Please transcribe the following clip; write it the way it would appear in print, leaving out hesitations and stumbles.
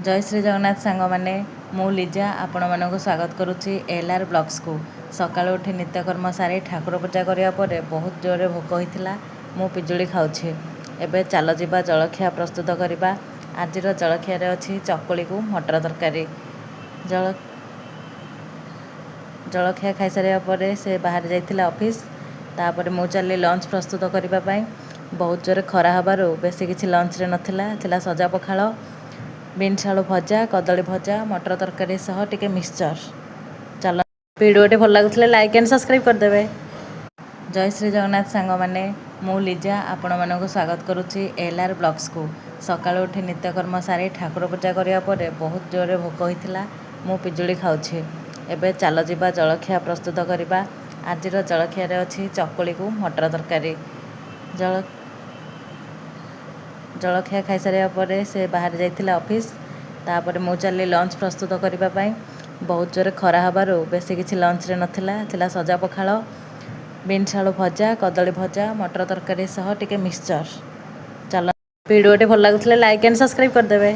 जय श्री जगन्नाथ सांग मैंने मु लिजा आपण मानक स्वागत करुच्ची एलआर ब्लॉग्स को। सकाल उठी नित्यकर्म सारी ठाकुर पूजा करने पर बहुत जोरे भोक होता मु पिजुली खाऊे। एबे चल जिबा जलखिया प्रस्तुत करवा। आज जलखियार अच्छी चकुली को मटर तरकारी। जलखिया खाई सारा पर से बाहर जाइथिला ऑफिस। तापर मु चली लंच प्रस्तुत करने। बहुत जोरे खरा हबार बेसी किसी लंच रे नथिला सजा पखाल, बीन्स आलू भजा, कदली भजा, मटर तरकारी सह टिके मिक्सचर। चल वीडियोटे भल लगुले लाइक एंड सब्सक्राइब करदे। जय श्री जगन्नाथ सांग मैंने मु लिजा आपण मानक स्वागत करुच्ची एलआर ब्लॉग्स को। सकाल उठी नित्यकर्म सारी ठाकुर पूजा करने पर बहुत जोरे भोक होता मु पिजुली खाऊे। एबे चल जिबा जलखिया प्रस्तुत करवा। आज जलखियार अच्छी चकुली को मटर तरकारी। जलखिया खाई सारा पर से बाहर जाइथिला ऑफिस। तापर मु चली लंच प्रस्तुत करने। बहुत जोरे खरा हबार बेसी किसी लंच रे नथिला सजा पखाल, बीन्स आलू भजा, कदली भजा, मटर तरकारी सह टिके मिक्सचर। चल वीडियोटे भल लगुले लाइक एंड सब्सक्राइब करदे।